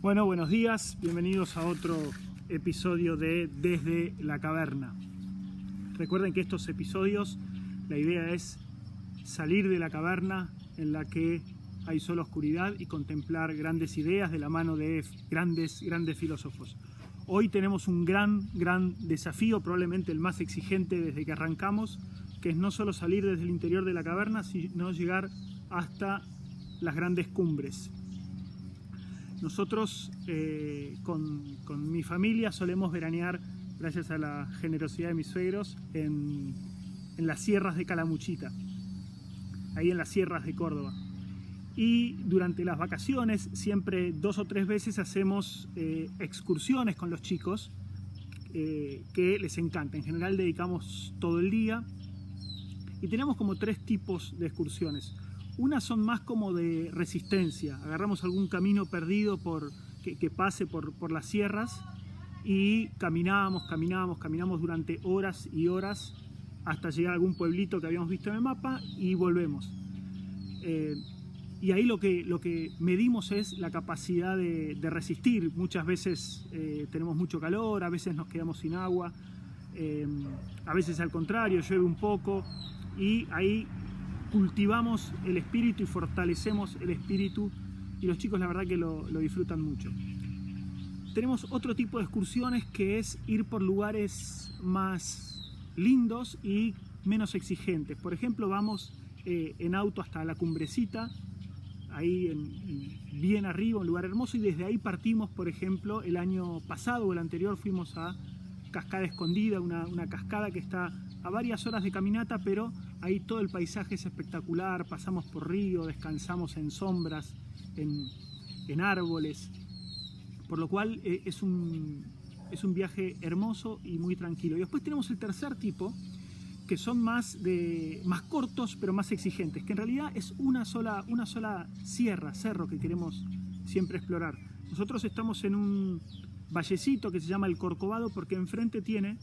Bueno, buenos días, bienvenidos a otro episodio de Desde la Caverna. Recuerden que estos episodios, la idea es salir de la caverna en la que hay solo oscuridad y contemplar grandes ideas de la mano de grandes filósofos. Hoy tenemos un gran desafío, probablemente el más exigente desde que arrancamos, que es no solo salir desde el interior de la caverna, sino llegar hasta las grandes cumbres. Nosotros con mi familia solemos veranear, gracias a la generosidad de mis suegros, en las sierras de Calamuchita, ahí en las sierras de Córdoba. Y durante las vacaciones, siempre 2 o 3 veces hacemos excursiones con los chicos que les encanta. En general dedicamos todo el día y tenemos como 3 tipos de excursiones. Unas son más como de resistencia, agarramos algún camino perdido que pase por las sierras y caminamos durante horas y horas hasta llegar a algún pueblito que habíamos visto en el mapa y volvemos. Y ahí lo que medimos es la capacidad de resistir. Muchas veces tenemos mucho calor, a veces nos quedamos sin agua, a veces al contrario, llueve un poco y ahí cultivamos el espíritu y fortalecemos el espíritu y los chicos la verdad que lo disfrutan mucho. Tenemos otro tipo de excursiones que es ir por lugares más lindos y menos exigentes. Por ejemplo, vamos en auto hasta la cumbrecita, ahí bien arriba, un lugar hermoso, y desde ahí partimos. Por ejemplo, el año pasado o el anterior fuimos a Cascada Escondida, una cascada que está a varias horas de caminata, pero ahí todo el paisaje es espectacular, pasamos por río, descansamos en sombras, en árboles, por lo cual es un viaje hermoso y muy tranquilo. Y después tenemos el tercer tipo, que son más cortos pero más exigentes, que en realidad es una sola cerro que queremos siempre explorar. Nosotros estamos en un vallecito que se llama El Corcovado porque enfrente tiene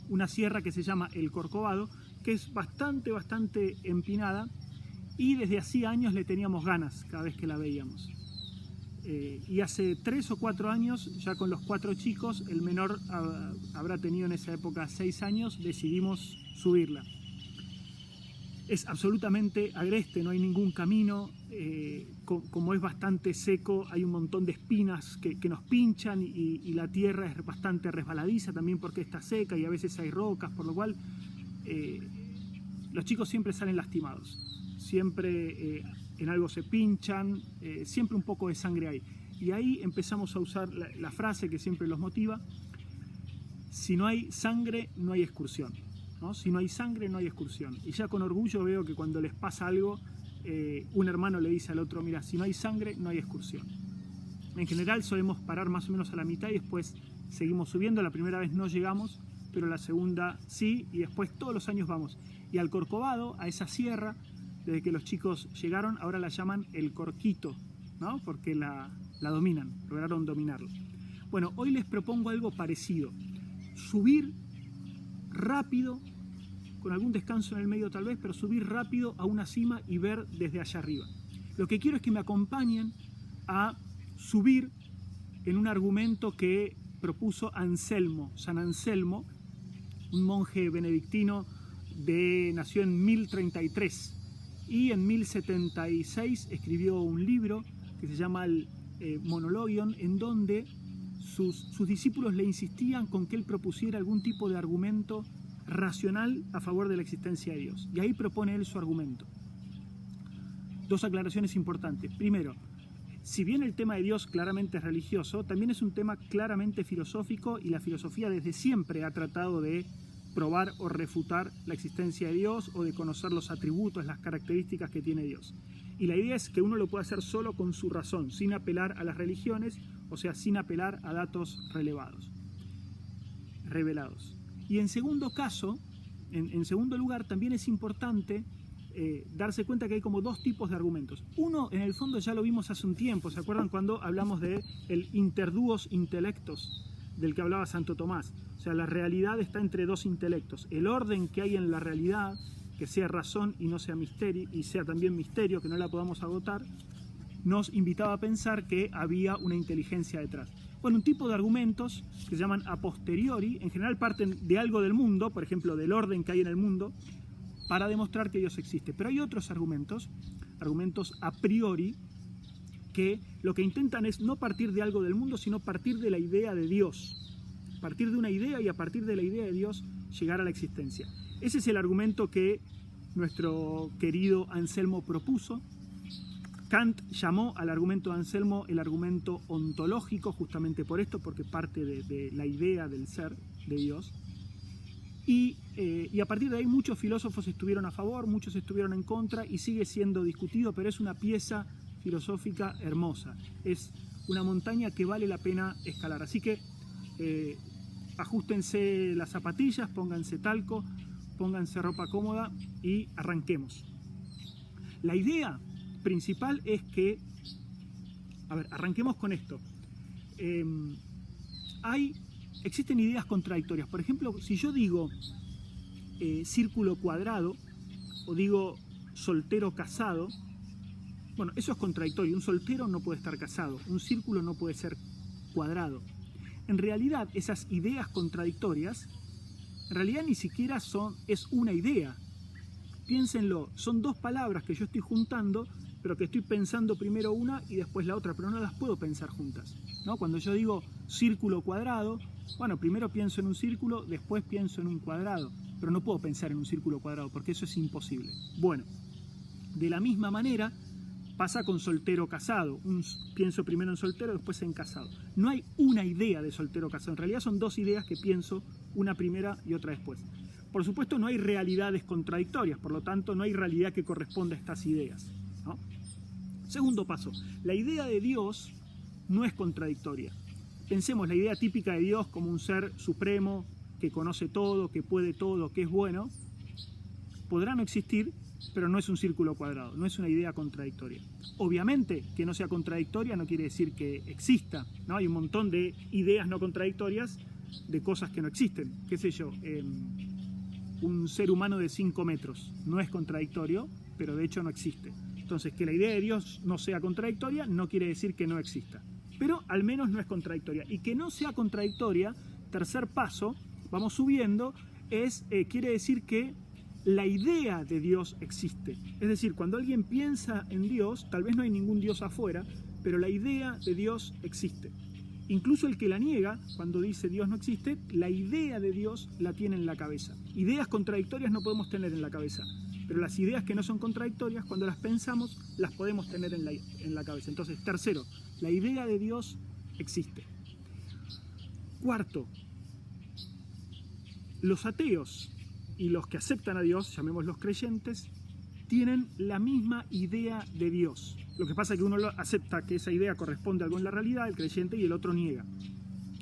una sierra que se llama El Corcovado, que es bastante empinada y desde hacía años le teníamos ganas cada vez que la veíamos. Y hace 3 o 4 años, ya con los 4 chicos, el menor habrá tenido en esa época 6 años, decidimos subirla. Es absolutamente agreste, no hay ningún camino, como es bastante seco, hay un montón de espinas que nos pinchan y la tierra es bastante resbaladiza también porque está seca y a veces hay rocas, por lo cual los chicos siempre salen lastimados, siempre en algo se pinchan, siempre un poco de sangre hay. Y ahí empezamos a usar la frase que siempre los motiva: si no hay sangre, no hay excursión, ¿no? Si no hay sangre, no hay excursión. Y ya con orgullo veo que cuando les pasa algo, un hermano le dice al otro: mira, si no hay sangre, no hay excursión. En general solemos parar más o menos a la mitad y después seguimos subiendo. La primera vez no llegamos, pero la segunda sí, y después todos los años vamos. Y al Corcovado, a esa sierra, desde que los chicos llegaron, ahora la llaman El Corquito, ¿no? Porque la dominan, lograron dominarlo. Bueno, hoy les propongo algo parecido: subir rápido, con algún descanso en el medio tal vez, pero subir rápido a una cima y ver desde allá arriba. Lo que quiero es que me acompañen a subir en un argumento que propuso San Anselmo, un monje benedictino nació en 1033 y en 1076 escribió un libro que se llama el Monologion, en donde sus discípulos le insistían con que él propusiera algún tipo de argumento racional a favor de la existencia de Dios. Y ahí propone él su argumento. 2 aclaraciones importantes. Primero, si bien el tema de Dios claramente es religioso, también es un tema claramente filosófico, y la filosofía desde siempre ha tratado de probar o refutar la existencia de Dios o de conocer los atributos, las características que tiene Dios. Y la idea es que uno lo puede hacer solo con su razón, sin apelar a las religiones, o sea, sin apelar a datos revelados. Y en segundo caso, en segundo lugar, también es importante darse cuenta que hay como 2 tipos de argumentos. Uno, en el fondo, ya lo vimos hace un tiempo. ¿Se acuerdan cuando hablamos de el interduos intellectos del que hablaba Santo Tomás? O sea, la realidad está entre 2 intelectos. El orden que hay en la realidad, que sea razón y no sea misterio, y sea también misterio, que no la podamos agotar, nos invitaba a pensar que había una inteligencia detrás. Bueno, un tipo de argumentos que se llaman a posteriori, en general parten de algo del mundo, por ejemplo, del orden que hay en el mundo, para demostrar que Dios existe. Pero hay otros argumentos a priori, que lo que intentan es no partir de algo del mundo, sino partir de la idea de Dios. Partir de una idea y a partir de la idea de Dios llegar a la existencia. Ese es el argumento que nuestro querido Anselmo propuso. Kant llamó al argumento de Anselmo el argumento ontológico, justamente por esto, porque parte de la idea del ser de Dios. Y a partir de ahí muchos filósofos estuvieron a favor, muchos estuvieron en contra y sigue siendo discutido, pero es una pieza filosófica hermosa. Es una montaña que vale la pena escalar. Así que ajustense las zapatillas, pónganse talco, pónganse ropa cómoda y arranquemos. La idea principal es que, arranquemos con esto. Existen ideas contradictorias. Por ejemplo, si yo digo círculo cuadrado o digo soltero casado, bueno, eso es contradictorio. Un soltero no puede estar casado, un círculo no puede ser cuadrado. En realidad, esas ideas contradictorias, en realidad ni siquiera es una idea. Piénsenlo, son dos palabras que yo estoy juntando, pero que estoy pensando primero una y después la otra, pero no las puedo pensar juntas, ¿no? Cuando yo digo círculo cuadrado, bueno, primero pienso en un círculo, después pienso en un cuadrado, pero no puedo pensar en un círculo cuadrado porque eso es imposible. Bueno, de la misma manera pasa con soltero casado. Pienso primero en soltero, después en casado. No hay una idea de soltero casado, en realidad son dos ideas que pienso, una primera y otra después. Por supuesto no hay realidades contradictorias, por lo tanto no hay realidad que corresponda a estas ideas, ¿no? Segundo paso, la idea de Dios no es contradictoria. Pensemos la idea típica de Dios como un ser supremo, que conoce todo, que puede todo, que es bueno. Podrá no existir, pero no es un círculo cuadrado, no es una idea contradictoria. Obviamente que no sea contradictoria no quiere decir que exista, ¿no? Hay un montón de ideas no contradictorias de cosas que no existen. ¿Qué sé yo? Un ser humano de 5 metros no es contradictorio, pero de hecho no existe. Entonces, que la idea de Dios no sea contradictoria no quiere decir que no exista, pero al menos no es contradictoria. Y que no sea contradictoria, tercer paso, vamos subiendo, quiere decir que la idea de Dios existe. Es decir, cuando alguien piensa en Dios, tal vez no hay ningún Dios afuera, pero la idea de Dios existe. Incluso el que la niega, cuando dice Dios no existe, la idea de Dios la tiene en la cabeza. Ideas contradictorias no podemos tener en la cabeza, pero las ideas que no son contradictorias, cuando las pensamos, las podemos tener en la cabeza. Entonces, tercero, la idea de Dios existe. Cuarto, los ateos y los que aceptan a Dios, llamémoslos creyentes, tienen la misma idea de Dios. Lo que pasa es que uno acepta que esa idea corresponde a algo en la realidad, el creyente, y el otro niega.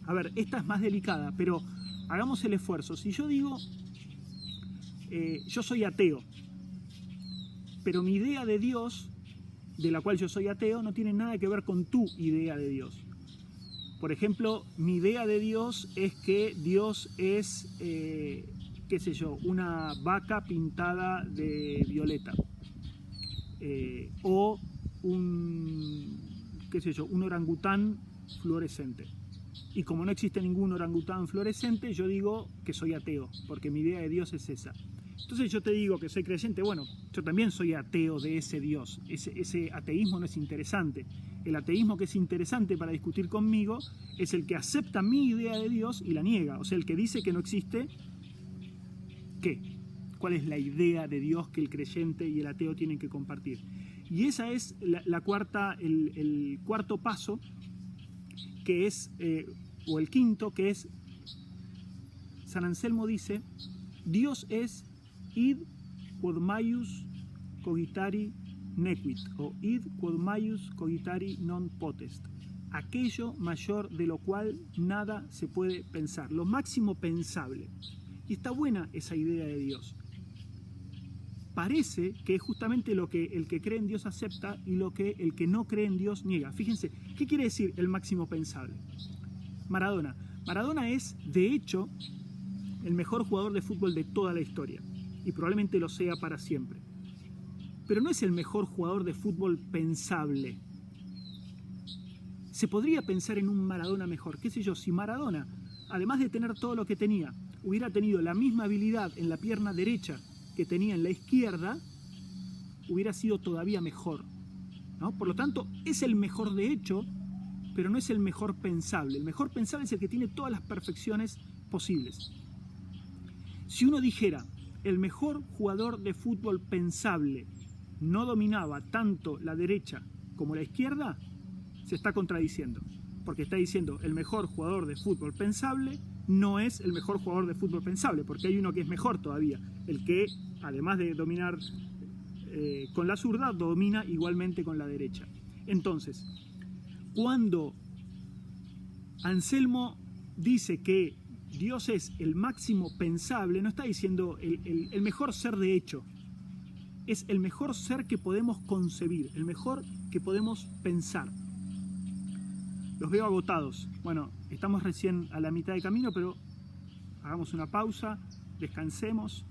A ver, esta es más delicada, pero hagamos el esfuerzo. Si yo digo, yo soy ateo, pero mi idea de Dios, de la cual yo soy ateo, no tiene nada que ver con tu idea de Dios. Por ejemplo, mi idea de Dios es que Dios es, qué sé yo, una vaca pintada de violeta. O un orangután fluorescente. Y como no existe ningún orangután fluorescente, yo digo que soy ateo, porque mi idea de Dios es esa. Entonces yo te digo que soy creyente, bueno, yo también soy ateo de ese Dios. Ese ateísmo no es interesante. El ateísmo que es interesante para discutir conmigo es el que acepta mi idea de Dios y la niega. O sea, el que dice que no existe, ¿qué? ¿Cuál es la idea de Dios que el creyente y el ateo tienen que compartir? Y esa es el cuarto paso, que es, o el quinto, que es, San Anselmo dice, Dios es id quod maius cogitari nequit, o id quod maius cogitari non potest, aquello mayor de lo cual nada se puede pensar, lo máximo pensable. Y está buena esa idea de Dios. Parece que es justamente lo que el que cree en Dios acepta y lo que el que no cree en Dios niega. Fíjense, ¿qué quiere decir el máximo pensable? Maradona. Maradona es, de hecho, el mejor jugador de fútbol de toda la historia. Y probablemente lo sea para siempre. Pero no es el mejor jugador de fútbol pensable. Se podría pensar en un Maradona mejor, qué sé yo, si Maradona, además de tener todo lo que tenía, hubiera tenido la misma habilidad en la pierna derecha que tenía en la izquierda, hubiera sido todavía mejor, ¿no? Por lo tanto, es el mejor de hecho, pero no es el mejor pensable. El mejor pensable es el que tiene todas las perfecciones posibles. Si uno dijera, el mejor jugador de fútbol pensable no dominaba tanto la derecha como la izquierda, se está contradiciendo. Porque está diciendo, el mejor jugador de fútbol pensable no es el mejor jugador de fútbol pensable, porque hay uno que es mejor todavía, el que, además de dominar con la zurda, domina igualmente con la derecha. Entonces, cuando Anselmo dice que Dios es el máximo pensable, no está diciendo el mejor ser de hecho, es el mejor ser que podemos concebir, el mejor que podemos pensar. Los veo agotados. Bueno, estamos recién a la mitad de camino, pero hagamos una pausa, descansemos,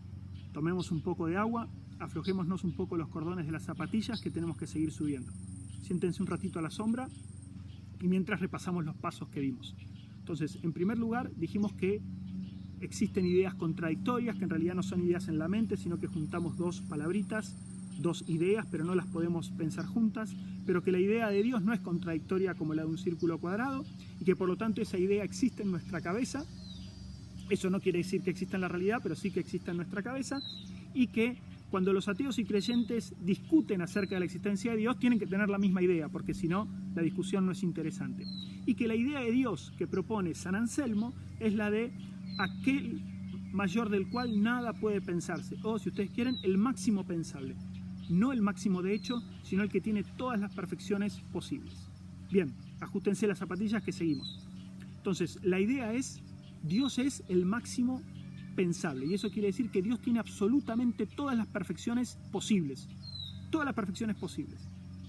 tomemos un poco de agua, aflojémonos un poco los cordones de las zapatillas que tenemos que seguir subiendo. Siéntense un ratito a la sombra y mientras repasamos los pasos que vimos. Entonces, en primer lugar, dijimos que existen ideas contradictorias, que en realidad no son ideas en la mente, sino que juntamos dos palabritas, dos ideas, pero no las podemos pensar juntas, pero que la idea de Dios no es contradictoria como la de un círculo cuadrado, y que por lo tanto esa idea existe en nuestra cabeza. Eso no quiere decir que exista en la realidad, pero sí que exista en nuestra cabeza, y que cuando los ateos y creyentes discuten acerca de la existencia de Dios, tienen que tener la misma idea, porque si no, la discusión no es interesante. Y que la idea de Dios que propone San Anselmo es la de aquel mayor del cual nada puede pensarse, o si ustedes quieren, el máximo pensable. No el máximo de hecho, sino el que tiene todas las perfecciones posibles. Bien, ajustense las zapatillas que seguimos. Entonces, la idea es, Dios es el máximo pensable, y eso quiere decir que Dios tiene absolutamente todas las perfecciones posibles. Todas las perfecciones posibles.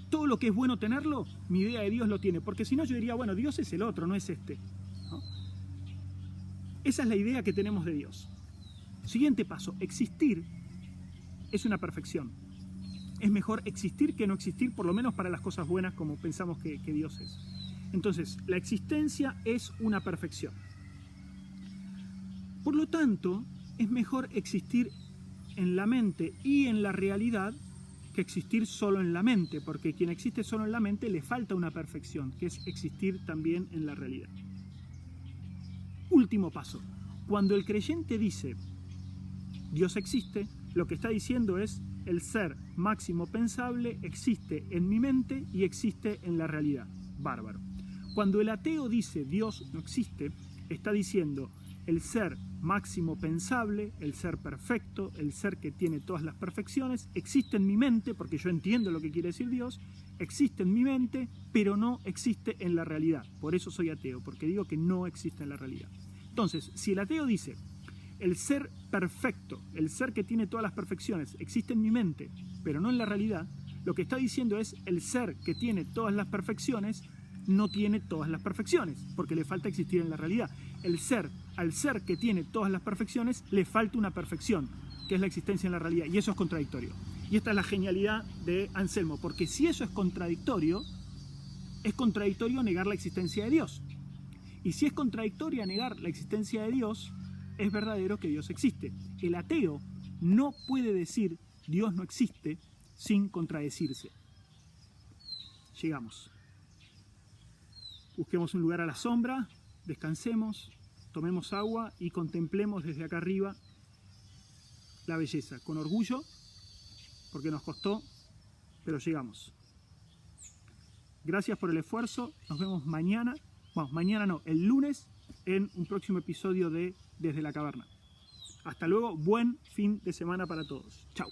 Todo lo que es bueno tenerlo, mi idea de Dios lo tiene, porque si no yo diría, bueno, Dios es el otro, no es este, ¿no? Esa es la idea que tenemos de Dios. Siguiente paso, existir es una perfección. Es mejor existir que no existir, por lo menos para las cosas buenas como pensamos que Dios es. Entonces, la existencia es una perfección. Por lo tanto, es mejor existir en la mente y en la realidad que existir solo en la mente, porque quien existe solo en la mente le falta una perfección, que es existir también en la realidad. Último paso. Cuando el creyente dice Dios existe, lo que está diciendo es el ser máximo pensable existe en mi mente y existe en la realidad. Bárbaro. Cuando el ateo dice Dios no existe, está diciendo el ser máximo pensable, el ser perfecto, el ser que tiene todas las perfecciones, existe en mi mente, porque yo entiendo lo que quiere decir Dios, existe en mi mente, pero no existe en la realidad. Por eso soy ateo, porque digo que no existe en la realidad. Entonces, si el ateo dice el ser perfecto, el ser que tiene todas las perfecciones, existe en mi mente, pero no en la realidad, lo que está diciendo es el ser que tiene todas las perfecciones no tiene todas las perfecciones, porque le falta existir en la realidad. Al ser que tiene todas las perfecciones, le falta una perfección, que es la existencia en la realidad, y eso es contradictorio. Y esta es la genialidad de Anselmo, porque si eso es contradictorio negar la existencia de Dios. Y si es contradictorio negar la existencia de Dios, es verdadero que Dios existe. El ateo no puede decir Dios no existe sin contradecirse. Llegamos. Busquemos un lugar a la sombra, descansemos, tomemos agua y contemplemos desde acá arriba la belleza, con orgullo, porque nos costó, pero llegamos. Gracias por el esfuerzo, nos vemos mañana, bueno, mañana no, el lunes, en un próximo episodio de Desde la Caverna. Hasta luego, buen fin de semana para todos. Chau.